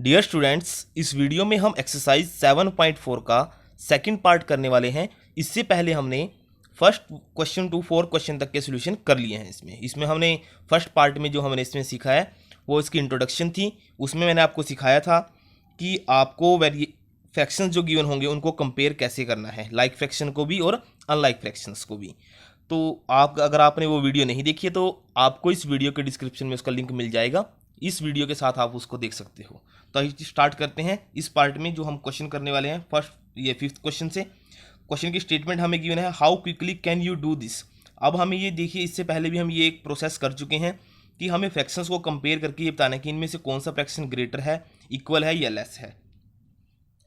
Dear students, इस video में हम एक्सरसाइज 7.4 का सेकंड पार्ट करने वाले हैं। इससे पहले हमने first question to four question तक के सॉल्यूशन कर लिए हैं। इसमें हमने फर्स्ट पार्ट में जो हमने इसमें सीखा है वो इसकी इंट्रोडक्शन थी। उसमें मैंने आपको सिखाया था कि आपको फ्रैक्शंस जो गिवन होंगे उनको कंपेयर कैसे करना है, लाइक फ्रैक्शन को भी और अनलाइक फ्रैक्शंस को भी। तो आप अगर आपने वो वीडियो नहीं देखी है तो आपको इस वीडियो के डिस्क्रिप्शन में उसका लिंक मिल जाएगा। इस वीडियो के साथ आप उसको देख सकते हो। तो स्टार्ट करते हैं इस पार्ट में जो हम क्वेश्चन करने वाले हैं। फर्स्ट ये फिफ्थ क्वेश्चन से क्वेश्चन की स्टेटमेंट हमें गिवन है, how quickly can you do this. अब हमें ये देखिए, इससे पहले भी हम ये एक प्रोसेस कर चुके हैं कि हमें फ्रैक्शंस को कंपेयर करके ये बताना है कि इनमें से कौन सा फ्रैक्शन ग्रेटर है, इक्वल है या लेस है।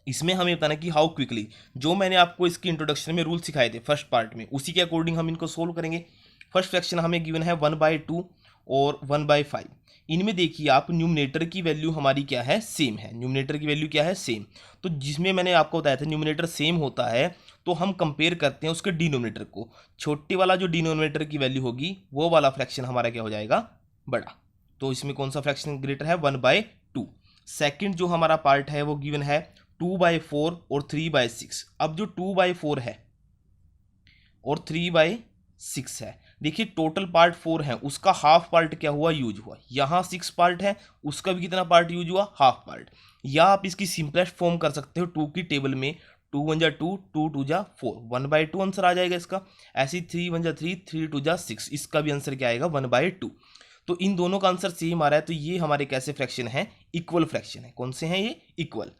इसमें हमें बताना कि हाउ क्विकली, जो मैंने आपको इसकी इंट्रोडक्शन में रूल सिखाए थे फर्स्ट पार्ट में, उसी के अकॉर्डिंग हम इनको सोल्व करेंगे। फर्स्ट फ्रैक्शन हमें गिवन है 1/2 और 1/5। इनमें देखिए आप, न्यूमरेटर की वैल्यू हमारी क्या है, सेम है। न्यूमरेटर की वैल्यू क्या है, सेम। तो जिसमें मैंने आपको बताया था न्यूमरेटर सेम होता है तो हम कंपेयर करते हैं उसके डिनोमिनेटर को। छोटे वाला जो डिनोमिनेटर की वैल्यू होगी वो वाला फ्रैक्शन हमारा क्या हो जाएगा, बड़ा। तो इसमें कौन सा फ्रैक्शन ग्रेटर है, 1/2। सेकेंड जो हमारा पार्ट है वो गिवन है 2/4 और 3/6। अब जो 2/4 है और 3/6 है, देखिए टोटल पार्ट 4 है, उसका हाफ पार्ट क्या हुआ, यूज हुआ। यहाँ 6 पार्ट है, उसका भी कितना पार्ट यूज हुआ, हाफ पार्ट। या आप इसकी सिंपलेस्ट फॉर्म कर सकते हो 2 की टेबल में, 2 1 जा 2, 2 2 जा 4, 1/2 आंसर आ जाएगा इसका। ऐसे 3 1 जा 3, 3 2 जा 6, इसका भी आंसर क्या आएगा, 1/2। तो इन दोनों का आंसर सेम आ रहा है, तो ये हमारे कैसे फ्रैक्शन है, इक्वल फ्रैक्शन है। कौन से हैं ये, इक्वल।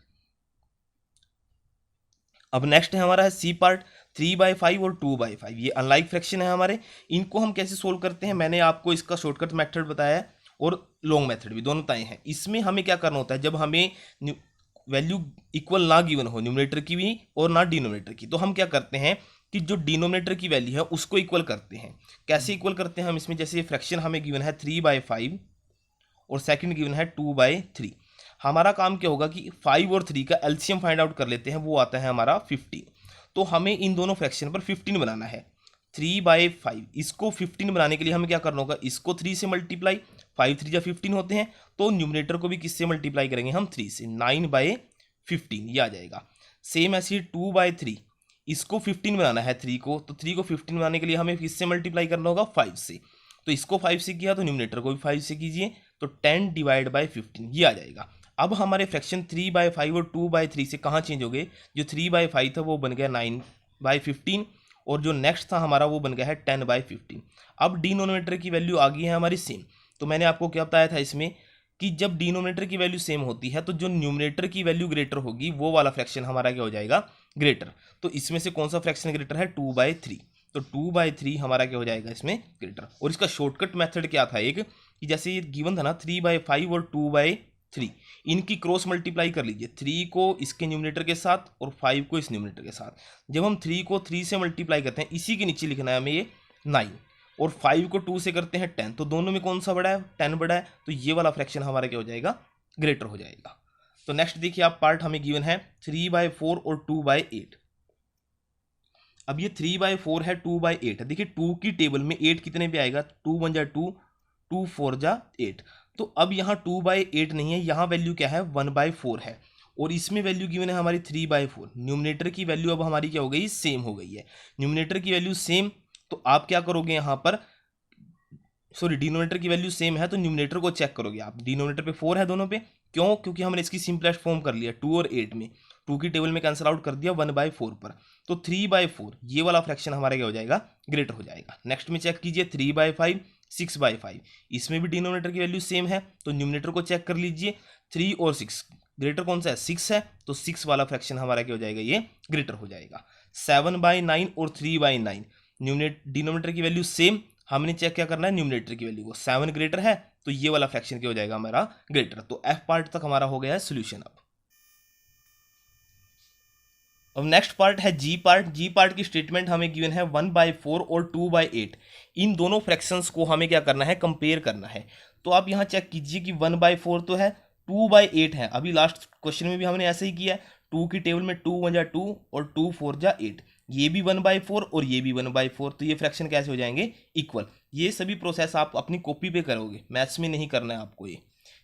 अब नेक्स्ट है हमारा है सी पार्ट, 3/5 और 2/5। ये अनलाइक फ्रैक्शन है हमारे। इनको हम कैसे सोल्व करते हैं, मैंने आपको इसका शॉर्टकट मेथड बताया है और लॉन्ग मेथड भी, दोनों बताए हैं। इसमें हमें क्या करना होता है, जब हमें वैल्यू इक्वल ना गिवन हो, न्यूमरेटर की भी और ना डिनोमिनेटर की, तो हम क्या करते हैं कि जो डिनोमिनेटर की वैल्यू है उसको इक्वल करते हैं। कैसे इक्वल करते हैं हम, इसमें जैसे फ्रैक्शन हमें गिवन है 3/5 और सेकंड गिवन है 2/3। हमारा काम क्या होगा कि 5 और 3 का एलसीएम फाइंड आउट कर लेते हैं, वो आता है हमारा 15। तो हमें इन दोनों फ्रैक्शन पर 15 बनाना है। 3/5 इसको 15 बनाने के लिए हमें क्या करना होगा, इसको 3 से मल्टीप्लाई, 5 3 जा 15 होते हैं, तो न्यूमरेटर को भी किससे मल्टीप्लाई करेंगे हम, 3 से, 9/15 ये आ जाएगा। सेम ऐसे 2/3 इसको 15 बनाना है 3 को, तो 3 को 15 बनाने के लिए हमें किससे मल्टीप्लाई करना होगा, 5 से। तो इसको 5 से किया तो न्यूमरेटर को भी 5 से कीजिए, तो 10/15 ये आ जाएगा। अब हमारे फ्रैक्शन 3/5 और 2/3 से कहाँ चेंज हो गए, जो 3/5 था वो बन गया 9/15 और जो नेक्स्ट था हमारा वो बन गया है 10/15। अब डिनोमिनेटर की वैल्यू आ गई है हमारी सेम। तो मैंने आपको क्या बताया था इसमें कि जब डिनोमिनेटर की वैल्यू सेम होती है तो जो न्यूमरेटर की वैल्यू ग्रेटर होगी वो वाला फ्रैक्शन हमारा क्या हो जाएगा, ग्रेटर। तो इसमें से कौन सा फ्रैक्शन ग्रेटर है, 2/3। तो 2/3 हमारा क्या हो जाएगा इसमें, ग्रेटर। और इसका शॉर्टकट मेथड क्या था एक, कि जैसे ये गिवन था ना 3/5 और 2/3, इनकी क्रॉस मल्टीप्लाई कर लीजिए, 3 को इसके न्यूमरेटर के साथ और 5 को इस न्यूमरेटर के साथ। जब हम 3 को 3 से मल्टीप्लाई करते हैं, इसी के नीचे लिखना है हमें ये 9, और 5 को 2 से करते हैं 10, तो दोनों में कौन सा बड़ा है, 10 बड़ा है। तो ये वाला फ्रैक्शन हमारा क्या हो जाएगा, ग्रेटर हो जाएगा। तो नेक्स्ट देखिए आप, पार्ट हमें गिवन है 3/4 और 2/8। अब ये 3/4 है, 2/8 है। देखिए 2 की टेबल में 8 कितने पे आएगा, 2 1 जा 2, 2 4 जा 8। तो अब यहाँ 2/8 नहीं है, यहाँ वैल्यू क्या है, 1/4 है, और इसमें वैल्यू गिवन है हमारी 3/4। न्यूमरेटर की वैल्यू अब हमारी क्या हो गई, सेम हो गई है। न्यूमरेटर की वैल्यू सेम, तो आप क्या करोगे यहाँ पर, सॉरी डिनोमिनेटर की वैल्यू सेम है तो न्यूमरेटर को चेक करोगे आप। डिनोमिनेटर पे 4 है दोनों पे, क्यों, क्योंकि हमने इसकी सिंपलेस्ट फॉर्म कर लिया 2 और 8 में, 2 की टेबल में कैंसिल आउट कर दिया 1/4 पर। तो 3/4 ये वाला फ्रैक्शन हमारा क्या हो जाएगा, ग्रेटर हो जाएगा। नेक्स्ट में चेक कीजिए 3/5, 6/5, इसमें भी डिनोमिनेटर की वैल्यू सेम है तो न्यूमरेटर को चेक कर लीजिए। 3 और 6, ग्रेटर कौन सा है, 6 है, तो 6 वाला फ्रैक्शन हमारा क्या हो जाएगा, ये ग्रेटर हो जाएगा। 7/9 और 3/9, डिनोमिनेटर की वैल्यू सेम, हमने चेक क्या करना है, न्यूमरेटर की वैल्यू को, 7 ग्रेटर है तो ये वाला फ्रैक्शन क्या हो जाएगा हमारा, ग्रेटर। तो एफ पार्ट तक हमारा हो गया है सोल्यूशन। अब नेक्स्ट पार्ट है जी पार्ट। जी पार्ट की स्टेटमेंट हमें गिवन है 1/4 और 2/8। इन दोनों फ्रैक्शंस को हमें क्या करना है, कंपेयर करना है। तो आप यहाँ चेक कीजिए कि 1/4 तो है, 2/8 है। अभी लास्ट क्वेश्चन में भी हमने ऐसे ही किया, 2 की टेबल में 2 1 जा 2 और 2 4 जा 8, ये भी 1/4 और ये भी 1/4, तो ये फ्रैक्शन कैसे हो जाएंगे, इक्वल। ये सभी प्रोसेस आप अपनी कॉपी पे करोगे, मैथ्स में नहीं करना है आपको ये।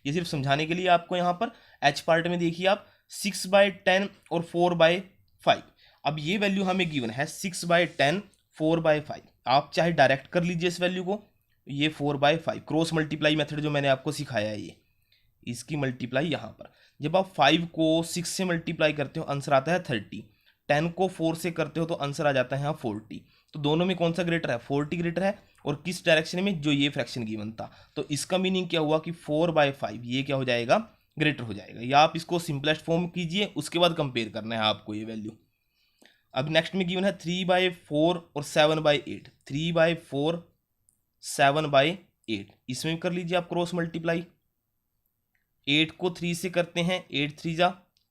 ये सिर्फ समझाने के लिए आपको यहाँ पर। एच पार्ट में देखिए आप 6/10 और 4/5। अब ये वैल्यू हमें गिवन है 6/10 4/5। आप चाहे डायरेक्ट कर लीजिए इस वैल्यू को, ये 4/5 क्रॉस मल्टीप्लाई मेथड जो मैंने आपको सिखाया है, ये इसकी मल्टीप्लाई यहाँ पर। जब आप 5 को 6 से मल्टीप्लाई करते हो आंसर आता है 30, 10 को 4 से करते हो तो आंसर आ जाता है यहाँ 40। तो दोनों में कौन सा ग्रेटर है? 40 ग्रेटर है। और किस डायरेक्शन में? जो ये फ्रैक्शन गिवन था। तो इसका मीनिंग क्या हुआ कि 4/5 ये क्या हो जाएगा? ग्रेटर हो जाएगा। या आप इसको सिंपलेस्ट फॉर्म कीजिए, उसके बाद कंपेयर करना है आपको ये वैल्यू। अब नेक्स्ट में गिवन है 3/4 और 7/8। 3/4 7/8, इसमें कर लीजिए आप क्रॉस मल्टीप्लाई। 8 को 3 से करते हैं, 8 3 जा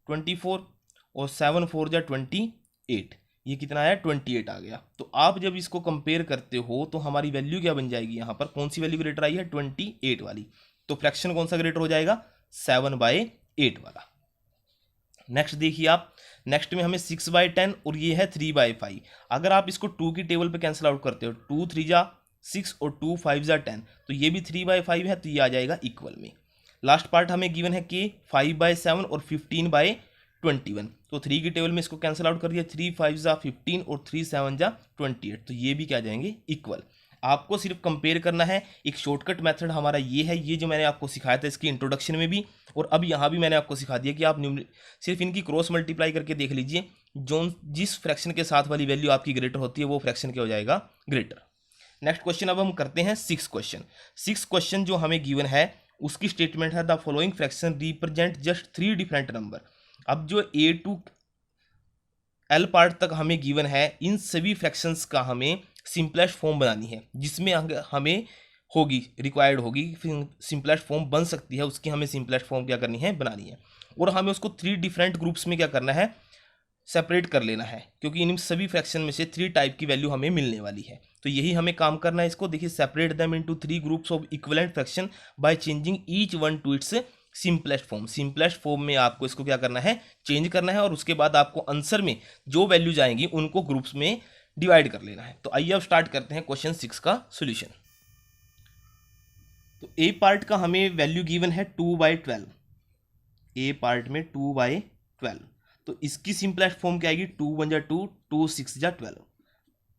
24 और 7 4 जा 28। ये कितना आया? 28 आ गया। तो आप जब इसको कंपेयर करते हो तो हमारी वैल्यू क्या बन जाएगी? यहाँ पर कौन सी वैल्यू ग्रेटर आई है? 28 वाली। तो फ्रैक्शन कौन सा ग्रेटर हो जाएगा? 7/8 वाला। नेक्स्ट देखिए आप, नेक्स्ट में हमें 6/10 और ये है 3/5। अगर आप इसको 2 की टेबल पे कैंसिल आउट करते हो, 2 3 जा 6 और 2 5 जा 10, तो ये भी 3/5 है, तो ये आ जाएगा इक्वल में। लास्ट पार्ट हमें गिवन है कि 5/7 और 15/21। तो 3 की टेबल में इसको कैंसिल आउट कर दिया, 3 5 जा 15 और 3 7 जा 28, तो ये भी क्या जाएंगे? इक्वल। आपको सिर्फ कंपेयर करना है। एक शॉर्टकट मेथड हमारा ये है, ये जो मैंने आपको सिखाया था इसकी इंट्रोडक्शन में भी, और अब यहाँ भी मैंने आपको सिखा दिया कि आप सिर्फ इनकी क्रॉस मल्टीप्लाई करके देख लीजिए। जो जिस फ्रैक्शन के साथ वाली वैल्यू आपकी ग्रेटर होती है वो फ्रैक्शन क्या हो जाएगा? ग्रेटर। नेक्स्ट क्वेश्चन अब हम करते हैं 6 क्वेश्चन। 6 क्वेश्चन जो हमें गिवन है उसकी स्टेटमेंट है the following fraction represent just 3 different number. अब जो A to L पार्ट तक हमें गिवन है, इन सभी फ्रैक्शंस का हमें सिंपलेस्ट फॉर्म बनानी है, जिसमें हमें होगी रिक्वायर्ड होगी सिंपलेस्ट फॉर्म बन सकती है, उसकी हमें सिंपलेस्ट फॉर्म क्या करनी है? बनानी है। और हमें उसको 3 डिफरेंट ग्रुप्स में क्या करना है? सेपरेट कर लेना है, क्योंकि इन सभी फ्रैक्शन में से 3 टाइप की वैल्यू हमें मिलने वाली है। तो यही हमें काम करना है इसको। देखिए, separate them into 3 groups of equivalent fraction by changing each one two it's simplest form. Simplest form में आपको इसको क्या करना है? चेंज करना है, और उसके बाद आपको आंसर में जो वैल्यूज आएंगी उनको ग्रुप्स में डिवाइड कर लेना है। तो आइए अब स्टार्ट करते हैं क्वेश्चन 6 का सोल्यूशन। तो ए पार्ट का हमें वैल्यू गिवन है 2/12। ए पार्ट में 2/12, तो इसकी सिंपलेस्ट फॉर्म क्या आएगी? 2 1 जा 2, 2 6 जा 12,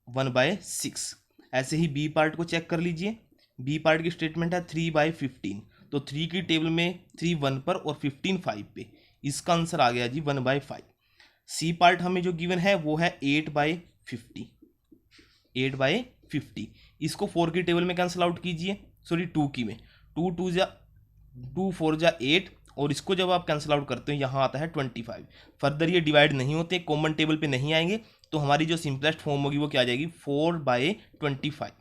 1/6। ऐसे ही बी पार्ट को चेक कर लीजिए। बी पार्ट की स्टेटमेंट है 3/15, तो 3 की टेबल में 3 1 पर और 15 5 पे, इसका आंसर आ गया जी 1/5। सी पार्ट हमें जो गिवन है वो है 8/50, 8/50। इसको 4 की टेबल में कैंसिल आउट कीजिए, सॉरी 2 की में, 2 2 जा 2 4 जा 8, और इसको जब आप कैंसिल आउट करते हो यहाँ आता है 25। फर्दर ये डिवाइड नहीं होते, कॉमन टेबल पे नहीं आएंगे, तो हमारी जो सिंपलेस्ट फॉर्म होगी वो क्या आ जाएगी? 4/25।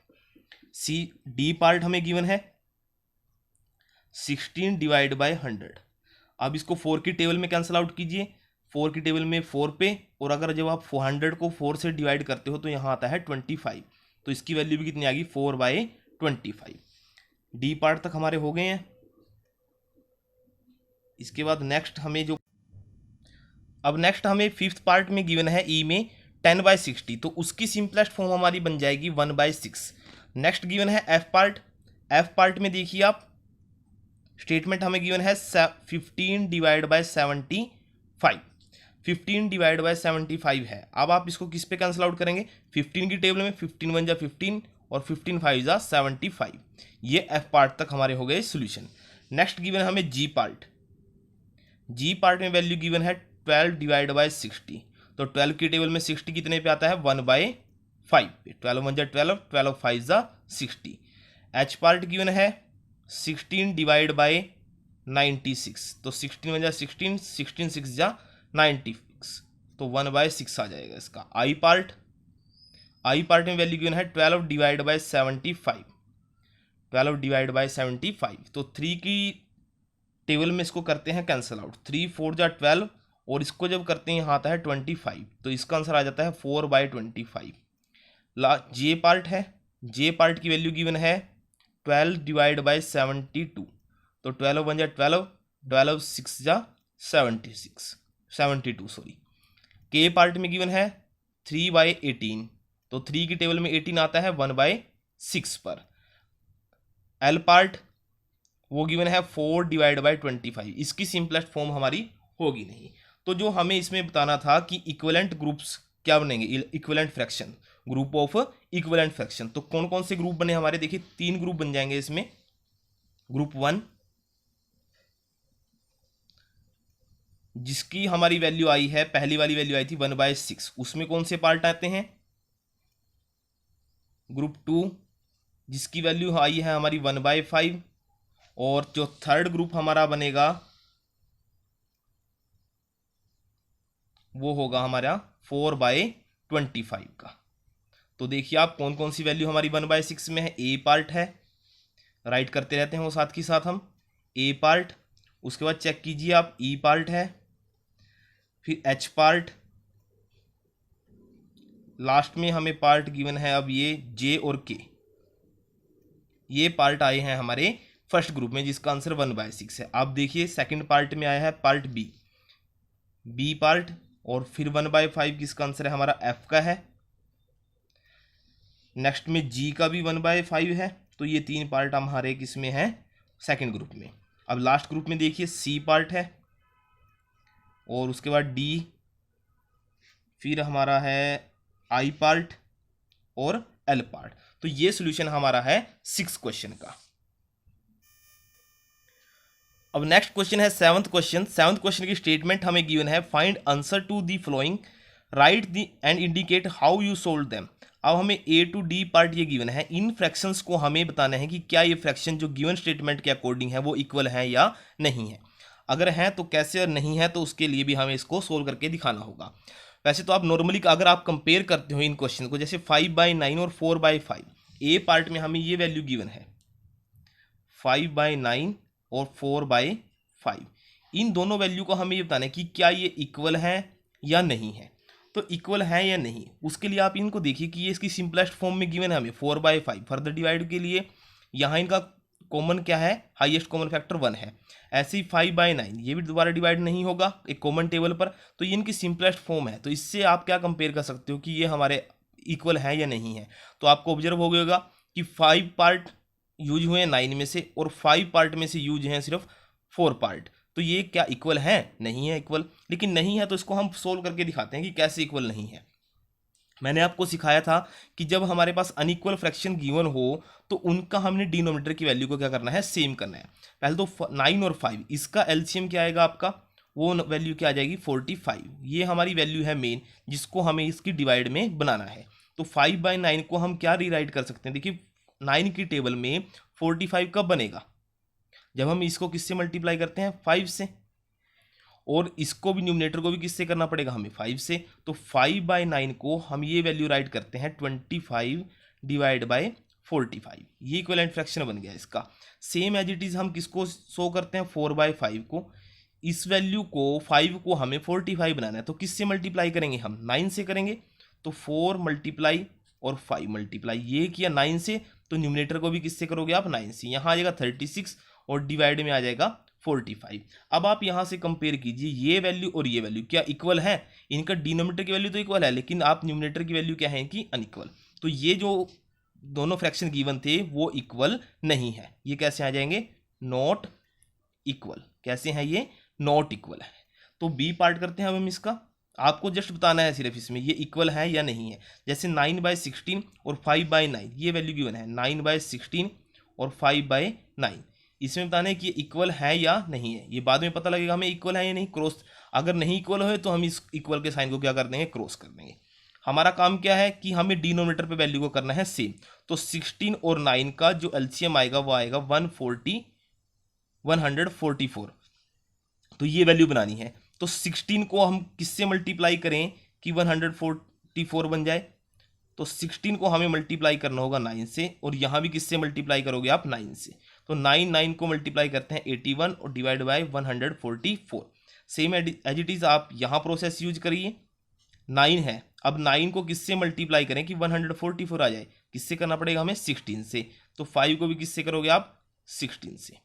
सी डी पार्ट हमें गिवन है 16/100। अब इसको 4 की टेबल में कैंसिल आउट कीजिए, 4 की टेबल में 4 पे, और अगर जब आप 400 को 4 से डिवाइड करते हो तो यहाँ आता है 25, तो इसकी वैल्यू भी कितनी आ गई? 4/25। डी पार्ट तक हमारे हो गए हैं। इसके बाद नेक्स्ट हमें फिफ्थ पार्ट में गिवन है ई में 10/60, तो उसकी सिंपलेस्ट फॉर्म हमारी बन जाएगी 1/6। नेक्स्ट गिवन है एफ पार्ट। एफ पार्ट में देखिए आप, स्टेटमेंट हमें गिवन है 15/75। 15/75 है। अब आप इसको किस पे कैंसिल आउट करेंगे? 15 की टेबल में 15 1 जा 15 और 15 5 जा 75। ये एफ पार्ट तक हमारे हो गए सोल्यूशन। नेक्स्ट गिवन हमें जी पार्ट। जी पार्ट में वैल्यू गिवन है 12/60, तो 12 की टेबल में 60 कितने पे आता है? 1/5 पे, 12 1 जा 12, 12 5 जा 60। एच पार्ट गिवन है 16/96, तो 16 1 जा 16, 16 6 जा 96, तो 1/6 आ जाएगा इसका। आई पार्ट में वैल्यू गिवन है 12/75, 12/75, तो 3 की टेबल में इसको करते हैं कैंसिल आउट, 3 4 जा 12, और इसको जब करते हैं यहाँ आता है 25, तो इसका आंसर आ जाता है 4/25। जे पार्ट है, जे पार्ट की वैल्यू गिवन है 12/72, तो 12 1 जा 12, 12 6 जा 72 सॉरी। के पार्ट में गिवन है 3/18, तो 3 की टेबल में 18 आता है 1/6 पर। एल पार्ट वो गिवन है 4 डिवाइड बाई 25। इसकी सिंपलेस्ट फॉर्म हमारी होगी नहीं। तो जो हमें इसमें बताना था कि इक्विवेलेंट ग्रुप्स क्या बनेंगे, equivalent fraction, group of equivalent fraction. तो कौन कौन से ग्रुप बने हमारे, देखिए 3 ग्रुप बन जाएंगे इसमें। ग्रुप 1 जिसकी हमारी वैल्यू आई है, पहली वाली वैल्यू आई थी 1/6, उसमें कौन से पार्ट आते हैं। ग्रुप 2 जिसकी वैल्यू आई है हमारी 1/5, और जो थर्ड ग्रुप हमारा बनेगा वो होगा हमारा 4/25 का। तो देखिए आप कौन कौन सी वैल्यू हमारी 1/6 में है। ए पार्ट है, राइट करते रहते हैं वो साथ ही साथ हम, ए पार्ट। उसके बाद चेक कीजिए आप, ई पार्ट है, फिर एच पार्ट, लास्ट में हमें पार्ट गिवन है अब ये जे और के। ये पार्ट आए हैं हमारे फर्स्ट ग्रुप में जिसका आंसर 1/6 है। आप देखिए सेकंड पार्ट में आया है पार्ट बी, बी पार्ट, और फिर 1/5 किसका आंसर है हमारा एफ का है। नेक्स्ट में जी का भी 1/5 है। तो ये 3 पार्ट हमारे किसमें है, सेकंड ग्रुप में। अब लास्ट ग्रुप में देखिए सी पार्ट है, और उसके बाद डी, फिर हमारा है आई पार्ट और एल पार्ट। तो ये सॉल्यूशन हमारा है 6 क्वेश्चन का। अब नेक्स्ट क्वेश्चन है 7th क्वेश्चन। 7th क्वेश्चन की स्टेटमेंट हमें गिवन है, find answer to the following, write the and indicate how you solve them. अब हमें ए टू डी पार्ट ये गिवन है, इन फ्रैक्शंस को हमें बताना है कि क्या ये फ्रैक्शन जो गिवन स्टेटमेंट के अकॉर्डिंग है वो इक्वल है या नहीं है। अगर है तो कैसे, और नहीं है तो उसके लिए भी हमें इसको सोल्व करके दिखाना होगा। वैसे तो आप नॉर्मली अगर आप कंपेयर करते हो इन क्वेश्चन को, जैसे 5/9 और 4/5, ए पार्ट में हमें ये वैल्यू गिवन है 5/9 और 4/5, इन दोनों वैल्यू को हमें ये बताना है कि क्या ये इक्वल है या नहीं है। तो इक्वल है या नहीं, उसके लिए आप इनको देखिए कि ये इसकी सिंपलेस्ट फॉर्म में गिवन है हमें 4/5। फर्दर डिवाइड के लिए यहाँ इनका कॉमन क्या है, हाईएस्ट कॉमन फैक्टर 1 है। ऐसे ही 5/9 ये भी दोबारा डिवाइड नहीं होगा एक कॉमन टेबल पर, तो ये इनकी सिंपलेस्ट फॉर्म है। तो इससे आप क्या कंपेयर कर सकते हो कि ये हमारे इक्वल है या नहीं है। तो आपको ऑब्जर्व हो गया कि 5 पार्ट यूज हुए हैं 9 में से, और 5 पार्ट में से यूज हैं सिर्फ 4 पार्ट। तो ये क्या इक्वल है, नहीं है इक्वल। लेकिन नहीं है तो इसको हम सोल्व करके दिखाते हैं कि कैसे इक्वल नहीं है। मैंने आपको सिखाया था कि जब हमारे पास अनइक्वल फ्रैक्शन गिवन हो तो उनका हमने डिनोमिनेटर की वैल्यू को क्या करना है, सेम करना है। पहले तो 9 और 5, इसका एलसीएम क्या आएगा आपका, वो वैल्यू क्या आ जाएगी 45। ये हमारी वैल्यू है मेन, जिसको हमें इसकी डिवाइड में बनाना है। तो 5/9 को हम क्या रीराइट कर सकते हैं, देखिए 9 की टेबल में 45 कब बनेगा, जब हम इसको किससे मल्टीप्लाई करते हैं, 5 से, और इसको भी न्यूमरेटर को भी किससे करना पड़ेगा हमें, 5 से। तो 5/9 को हम ये वैल्यू राइट करते हैं 25 डिवाइड बाय 45, ये इक्विवेलेंट फ्रैक्शन बन गया इसका। सेम एज इट इज हम किसको शो करते हैं, 4/5 को। इस वैल्यू को 5 को हमें 45 बनाना है, तो किससे मल्टीप्लाई करेंगे हम, 9 से करेंगे। तो 4 मल्टीप्लाई और 5 मल्टीप्लाई, ये किया 9 से, तो न्यूमरेटर को भी किससे करोगे आप, 9 से। यहाँ आ जाएगा 36 और डिवाइड में आ जाएगा 45। अब आप यहाँ से कंपेयर कीजिए ये वैल्यू और ये वैल्यू क्या इक्वल है। इनका डिनोमिनेटर की वैल्यू तो इक्वल है, लेकिन आप न्यूमरेटर की वैल्यू क्या है इनकी, अनइक्वल। तो ये जो दोनों फ्रैक्शन गिवन थे वो इक्वल नहीं है। ये कैसे आ जाएंगे, नॉट इक्वल। कैसे हैं ये, नॉट इक्वल है। तो बी पार्ट करते हैं अब हम इसका। आपको जस्ट बताना है सिर्फ इसमें ये इक्वल है या नहीं है। जैसे 9/16 और 5/9 ये वैल्यू गिवन है, 9/16 और 5/9, इसमें बताना है कि ये इक्वल है या नहीं है। ये बाद में पता लगेगा हमें इक्वल है या नहीं, क्रॉस। अगर नहीं इक्वल हो तो हम इस इक्वल के साइन को क्या कर देंगे, क्रॉस कर देंगे। हमारा काम क्या है कि हमें डिनोमिनेटर पे वैल्यू को करना है सेम। तो 16 और 9 का जो एलसीएम आएगा वो आएगा 144। तो ये वैल्यू बनानी है। तो 16 को हम किससे मल्टीप्लाई करें कि 144 बन जाए। तो 16 को हमें मल्टीप्लाई करना होगा 9 से, और यहाँ भी किससे मल्टीप्लाई करोगे आप, 9 से। तो 9 को मल्टीप्लाई करते हैं 81 और divide by 144। Same as it is आप यहाँ प्रोसेस यूज करिए। 9 है, अब 9 को किससे मल्टीप्लाई करें कि 144 आ जाए, किससे करना पड़ेगा हमें, 16 से। तो 5 को भी किससे करोगे आप, 16 से।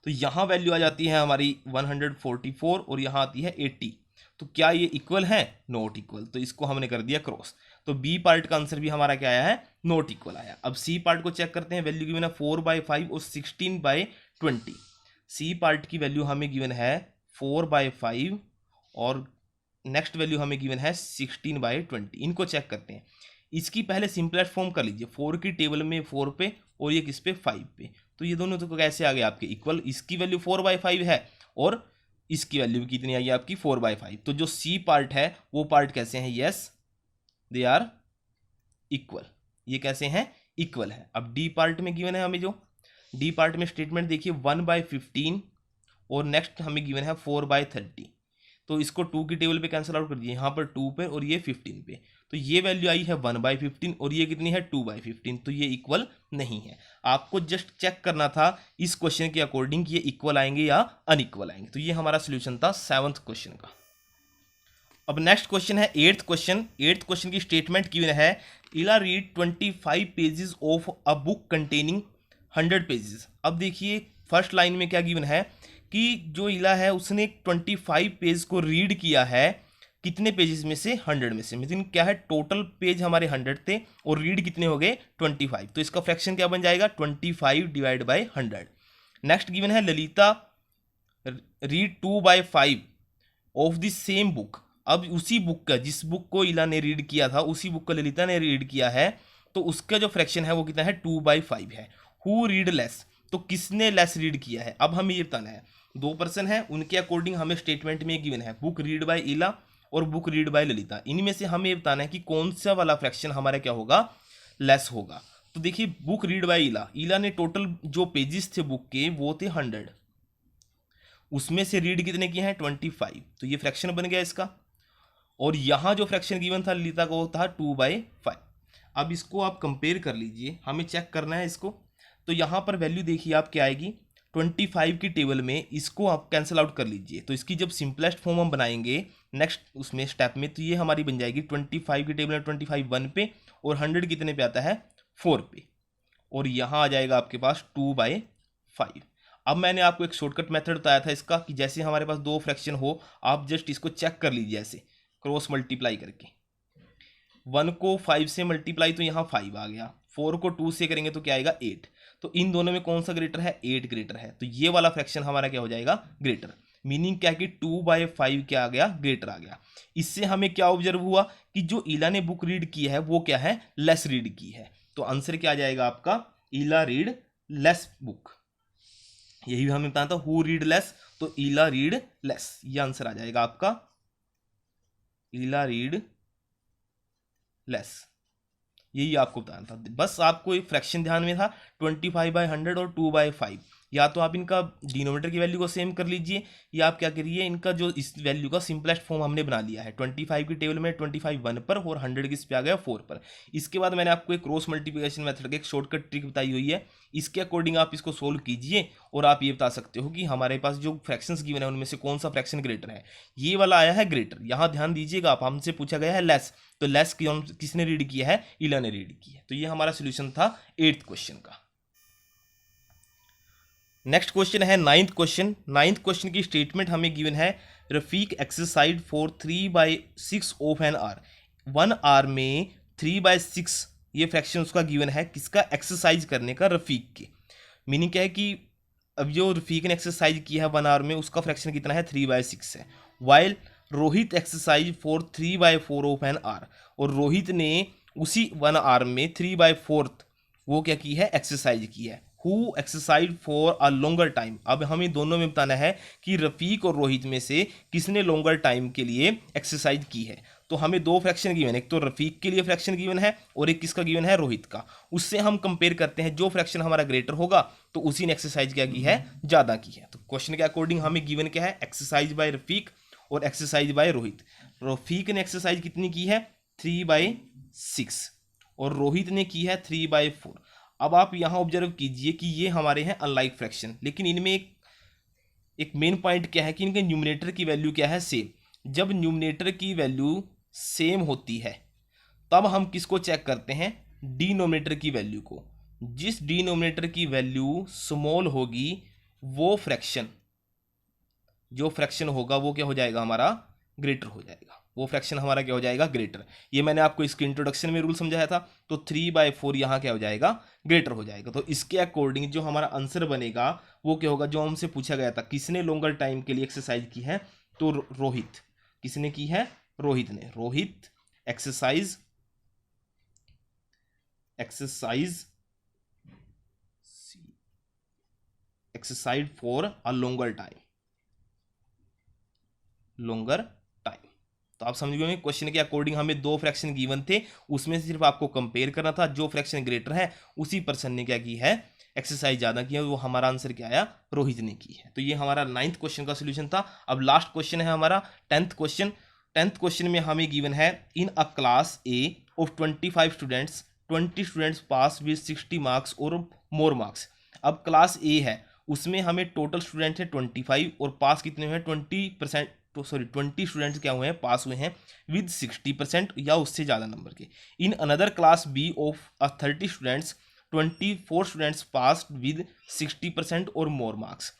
तो यहाँ वैल्यू आ जाती है हमारी 144 और यहाँ आती है 80। तो क्या ये इक्वल है? नॉट इक्वल, तो इसको हमने कर दिया क्रॉस। तो बी पार्ट का आंसर भी हमारा क्या आया है? नॉट इक्वल आया। अब सी पार्ट को चेक करते हैं। वैल्यू गिवन है 4/5 और 16/20। सी पार्ट की वैल्यू हमें गिवन है 4/5 और नेक्स्ट वैल्यू हमें गिवन है 16/20। इनको चेक करते हैं। इसकी पहले सिंपलेस्ट फॉर्म कर लीजिए। 4 की टेबल में 4 पे और ये किस पे? 5 पे। तो ये दोनों तो कैसे आ गए आपके? इक्वल। इसकी वैल्यू 4/5 है और इसकी वैल्यू कितनी आई आपकी? 4/5। तो जो सी पार्ट है वो पार्ट कैसे हैं? Yes, they are equal. ये कैसे हैं? इक्वल है। अब डी पार्ट में गिवन है हमें, जो डी पार्ट में स्टेटमेंट देखिए 1/15 और नेक्स्ट हमें गिवन है 4/30। तो इसको 2 की टेबल पे कैंसिल आउट कर दिए, यहाँ पर 2 पे और ये 15 पे। तो ये वैल्यू आई है 1/15 और ये कितनी है? 2/15। तो ये इक्वल नहीं है। आपको जस्ट चेक करना था इस क्वेश्चन के अकॉर्डिंग ये इक्वल आएंगे या अनइक्वल आएंगे। तो ये हमारा सोल्यूशन था 7th क्वेश्चन का। अब नेक्स्ट क्वेश्चन है 8th क्वेश्चन। 8th क्वेश्चन की स्टेटमेंट गिवन है, इला read 25 pages of a book containing 100 pages. अब देखिए फर्स्ट लाइन में क्या गिवन है कि जो इला है उसने 25 पेज को रीड किया है। कितने पेजेस में से? 100 में से। मीन क्या है? टोटल पेज हमारे 100 थे और रीड कितने हो गए? 25। तो इसका फ्रैक्शन क्या बन जाएगा? 25/100। नेक्स्ट गिवन है Lalita read 2/5 of the same book. अब उसी बुक का, जिस बुक को इला ने रीड किया था उसी बुक को ललिता ने रीड किया है, तो उसका जो फ्रैक्शन है वो कितना है? 2/5 है। हु रीड लेस, तो किसने लेस रीड किया है? अब हमें ये बताना है। 2 पर्सन है, उनके अकॉर्डिंग हमें स्टेटमेंट में गिवन है बुक रीड बाय इला और बुक रीड बाय ललिता। इनमें से हमें ये बताना है कि कौन सा वाला फ्रैक्शन हमारा क्या होगा? लेस होगा। तो देखिए बुक रीड बाय इला, इला ने टोटल जो पेजेस थे बुक के वो थे 100, उसमें से रीड कितने किए हैं? 25। तो ये फ्रैक्शन बन गया इसका। और यहाँ जो फ्रैक्शन गिवन था ललिता का वो था 2/5। अब इसको आप कंपेयर कर लीजिए, हमें चेक करना है इसको। तो यहाँ पर वैल्यू देखिए आप क्या आएगी? 25 की टेबल में इसको आप कैंसिल आउट कर लीजिए। तो इसकी जब सिंपलेस्ट फॉर्म हम बनाएंगे नेक्स्ट उसमें स्टेप में, तो ये हमारी बन जाएगी 25 की टेबल में 25 1 पे और 100 कितने पे आता है? 4 पे। और यहाँ आ जाएगा आपके पास 2/5। अब मैंने आपको एक शॉर्टकट मेथड बताया था इसका कि जैसे हमारे पास दो फ्रैक्शन हो, आप जस्ट इसको चेक कर लीजिए ऐसे क्रॉस मल्टीप्लाई करके। 1 को 5 से मल्टीप्लाई तो यहाँ 5 आ गया, 4 को 2 से करेंगे तो क्या आएगा? 8। तो इन दोनों में कौन सा ग्रेटर है? 8 ग्रेटर है। तो ये वाला फ्रैक्शन हमारा क्या हो जाएगा? ग्रेटर। मीनिंग क्या है कि 2/5 क्या आ गया? ग्रेटर आ गया। इससे हमें क्या ऑब्जर्व हुआ कि जो इला ने बुक रीड की है वो क्या है? लेस रीड की है। तो आंसर क्या आ जाएगा आपका? इला रीड लेस बुक। यही हमें बताना था, हु रीड लेस, तो इला रीड लेस। ये आंसर आ जाएगा आपका, इला रीड लेस। यही आपको बताना था। बस आपको एक फ्रैक्शन ध्यान में था 25/100 और 2/5। या तो आप इनका डिनोमिनेटर की वैल्यू को सेम कर लीजिए या आप क्या करिए, इनका जो इस वैल्यू का सिंपलेस्ट फॉर्म हमने बना लिया है। 25 की टेबल में 25 1 पर और 100 किस पे आ गया? 4 पर। इसके बाद मैंने आपको एक क्रॉस मल्टीप्लिकेशन मेथड का एक शॉर्टकट ट्रिक बताई हुई है। इसके अकॉर्डिंग आप इसको सोल्व कीजिए और आप ये बता सकते हो कि हमारे पास जो फ्रैक्शंस गिवन है उनमें से कौन सा फ्रैक्शन ग्रेटर है। ये वाला आया है ग्रेटर। यहाँ ध्यान दीजिएगा, आप हमसे पूछा गया है लेस, तो लेस किसने रीड किया है? इला ने रीड किया है। तो ये हमारा सोल्यूशन था 8th क्वेश्चन का। नेक्स्ट क्वेश्चन है 9th क्वेश्चन। 9th क्वेश्चन की स्टेटमेंट हमें गिवन है, Rafiq exercise for 3/6 of an hour. 1 hour में 3/6 ये फ्रैक्शन उसका गिवन है, किसका? एक्सरसाइज करने का, रफीक के। मीनिंग क्या है कि अब जो रफीक ने एक्सरसाइज किया है 1 आवर में उसका फ्रैक्शन कितना है? 3/6 है। While Rohit exercise for 3/4 of an hour, और रोहित ने उसी 1 आवर में 3/4 वो क्या की है? एक्सरसाइज की है। Who exercise for a longer time. अब हमें दोनों में बताना है कि रफीक और रोहित में से किसने लॉन्गर टाइम के लिए एक्सरसाइज की है। तो हमें दो फ्रैक्शन गिवन है, एक तो रफीक के लिए फ्रैक्शन गिवन है और एक किसका गिवन है? रोहित का। उससे हम कंपेयर करते हैं, जो फ्रैक्शन हमारा ग्रेटर होगा तो उसी ने एक्सरसाइज क्या की है? ज़्यादा की है। तो क्वेश्चन के अकॉर्डिंग हमें गिवन क्या है? एक्सरसाइज बाय रफीक और एक्सरसाइज बाय रोहित। रफीक ने एक्सरसाइज कितनी की है? 3/6 और रोहित ने की है 3/4। अब आप यहाँ ऑब्जर्व कीजिए कि ये हमारे हैं अनलाइक फ्रैक्शन, लेकिन इनमें एक मेन पॉइंट क्या है कि इनके न्यूमरेटर की वैल्यू क्या है? सेम। जब न्यूमरेटर की वैल्यू सेम होती है तब हम किसको चेक करते हैं? डिनोमिनेटर की वैल्यू को। जिस डिनोमिनेटर की वैल्यू स्मॉल होगी वो फ्रैक्शन, जो फ्रैक्शन होगा वो क्या हो जाएगा? हमारा ग्रेटर हो जाएगा, वो फ्रैक्शन हमारा क्या हो जाएगा, ग्रेटर। ये मैंने आपको इसके इंट्रोडक्शन में रूल समझाया था। तो 3/4 यहाँ क्या हो जाएगा, ग्रेटर हो जाएगा। तो इसके अकॉर्डिंग जो हमारा आंसर बनेगा वो क्या होगा, जो हमसे पूछा गया था किसने लॉन्गर टाइम के लिए एक्सरसाइज की है, तो रोहित। किसने की है, रोहित ने। Rohit exercise for a longer time. तो आप समझ गए क्वेश्चन के अकॉर्डिंग हमें दो फ्रैक्शन गिवन थे, उसमें से सिर्फ आपको कंपेयर करना था, जो फ्रैक्शन ग्रेटर है उसी पर्सन ने क्या की है, एक्सरसाइज ज्यादा की है, वो हमारा आंसर क्या आया, रोहित ने की है। तो ये हमारा 9th क्वेश्चन का सोल्यूशन था। अब लास्ट क्वेश्चन है हमारा 10th क्वेश्चन। 10th क्वेश्चन में हमें गिवन है in a class A of 25 students 20 students pass with 60 marks और मोर मार्क्स। अब क्लास ए है, उसमें हमें टोटल स्टूडेंट है 25 और पास कितने हुए हैं 20 स्टूडेंट्स क्या हुए हैं, पास हुए हैं विद 60% या उससे ज़्यादा नंबर के। In another class B of 30 students 24 students pass with 60% और मोर मार्क्स।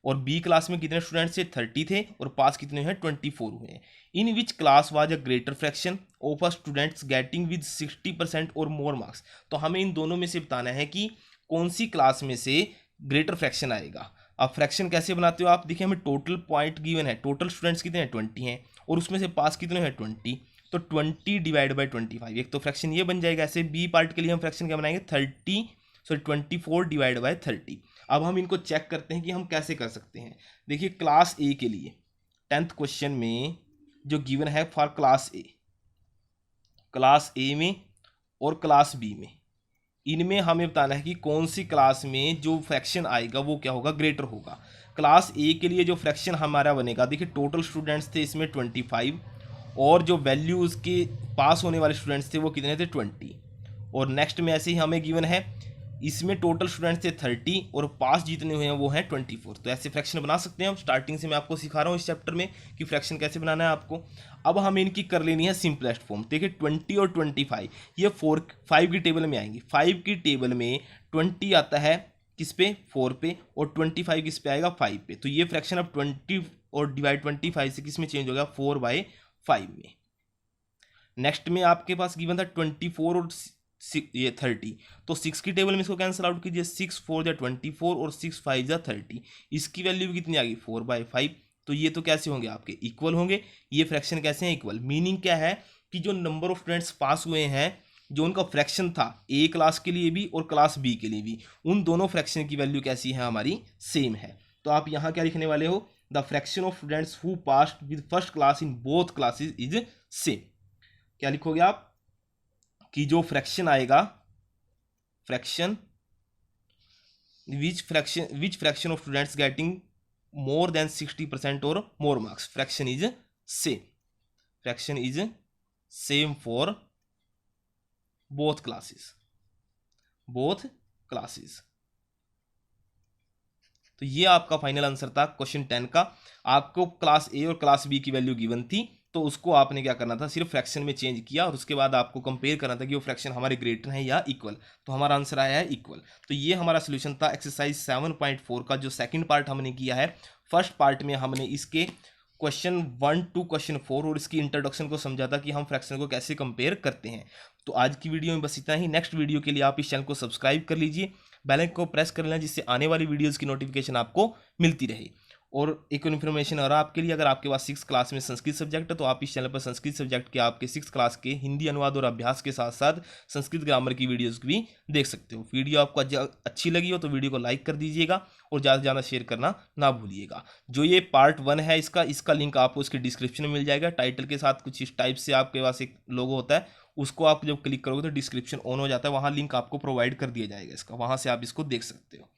और बी क्लास में कितने स्टूडेंट्स थे, 30 थे, और पास कितने हैं, 24 हुए हैं। In which class was a greater fraction of a students getting with 60% और मोर मार्क्स। तो हमें इन दोनों में से बताना है कि कौन सी क्लास में से ग्रेटर फ्रैक्शन आएगा। अब फ्रैक्शन कैसे बनाते हो आप, देखिए हमें टोटल पॉइंट गिवन है, टोटल स्टूडेंट्स कितने हैं, 20 हैं, और उसमें से पास कितने हैं, 20। तो 20 डिवाइड बाई 25, एक तो फ्रैक्शन ये बन जाएगा। ऐसे बी पार्ट के लिए हम फ्रैक्शन क्या बनाएंगे, 24 डिवाइड बाई 30। अब हम इनको चेक करते हैं कि हम कैसे कर सकते हैं। देखिए क्लास ए के लिए 10th क्वेश्चन में जो गिवन है फॉर क्लास ए में और क्लास बी में, इनमें हमें बताना है कि कौन सी क्लास में जो फ्रैक्शन आएगा वो क्या होगा, ग्रेटर होगा। क्लास ए के लिए जो फ्रैक्शन हमारा बनेगा, देखिए टोटल स्टूडेंट्स थे इसमें 25 और जो वैल्यू उसके पास होने वाले स्टूडेंट्स थे वो कितने थे, 20। और नेक्स्ट में ऐसे ही हमें गिवन है, इसमें टोटल स्टूडेंट्स थे 30 और पास जितने हुए हैं वो हैं 24। तो ऐसे फ्रैक्शन बना सकते हैं हम। स्टार्टिंग से मैं आपको सिखा रहा हूँ इस चैप्टर में कि फ्रैक्शन कैसे बनाना है आपको। अब हमें इनकी कर लेनी है सिंपलेस्ट फॉर्म। देखिए 20 और 25 ये 5 की टेबल में आएंगी। 5 की टेबल में 20 आता है किस पे, 4 पे, और 25 किस पे आएगा, 5 पे। तो ये फ्रैक्शन अब 20 और डिवाइड 25 से किस में चेंज हो गया, 4/5 में। नेक्स्ट में आपके पास गिवन था 24 और ये 30, तो 6 की टेबल में इसको कैंसिल आउट कीजिए, 6 4 जा 24 और 6 5 जा 30। इसकी वैल्यू भी कितनी आ गई, 4/5। तो ये तो कैसे होंगे आपके, इक्वल होंगे। ये फ्रैक्शन कैसे हैं, इक्वल। मीनिंग क्या है कि जो नंबर ऑफ स्टूडेंट्स पास हुए हैं, जो उनका फ्रैक्शन था ए क्लास के लिए भी और क्लास बी के लिए भी, उन दोनों फ्रैक्शन की वैल्यू कैसी है, हमारी सेम है। तो आप यहाँ क्या लिखने वाले हो, the fraction of students who passed with first class in both classes is same. क्या लिखोगे आप कि जो फ्रैक्शन आएगा, fraction which fraction of students getting more than 60% और more marks, fraction is same for both classes. तो ये आपका फाइनल आंसर था क्वेश्चन 10 का। आपको क्लास ए और क्लास बी की वैल्यू गिवन थी, तो उसको आपने क्या करना था, सिर्फ फ्रैक्शन में चेंज किया और उसके बाद आपको कंपेयर करना था कि वो फ्रैक्शन हमारे ग्रेटर है या इक्वल। तो हमारा आंसर आया है इक्वल। तो ये हमारा सोल्यूशन था एक्सरसाइज 7.4 का, जो सेकंड पार्ट हमने किया है। फर्स्ट पार्ट में हमने इसके क्वेश्चन 1 to क्वेश्चन 4 और इसकी इंट्रोडक्शन को समझा था कि हम फ्रैक्शन को कैसे कंपेयर करते हैं। तो आज की वीडियो में बस इतना ही। नेक्स्ट वीडियो के लिए आप इस चैनल को सब्सक्राइब कर लीजिए, बेल आइकन को प्रेस कर लेना, जिससे आने वाली वीडियोज़ की नोटिफिकेशन आपको मिलती रहे। और एक इन्फॉर्मेशन और आपके लिए, अगर आपके पास 6th क्लास में संस्कृत सब्जेक्ट है तो आप इस चैनल पर संस्कृत सब्जेक्ट के आपके 6th क्लास के हिंदी अनुवाद और अभ्यास के साथ साथ संस्कृत ग्रामर की वीडियोस भी देख सकते हो। वीडियो आपको अच्छी लगी हो तो वीडियो को लाइक कर दीजिएगा और ज़्यादा से ज़्यादा शेयर करना ना भूलिएगा। जो ये पार्ट 1 है इसका लिंक आपको इसके डिस्क्रिप्शन में मिल जाएगा। टाइटल के साथ कुछ इस टाइप से आपके पास एक लोगो होता है, उसको आप जब क्लिक करोगे तो डिस्क्रिप्शन ऑन हो जाता है, वहाँ लिंक आपको प्रोवाइड कर दिया जाएगा इसका, वहाँ से आप इसको देख सकते हो।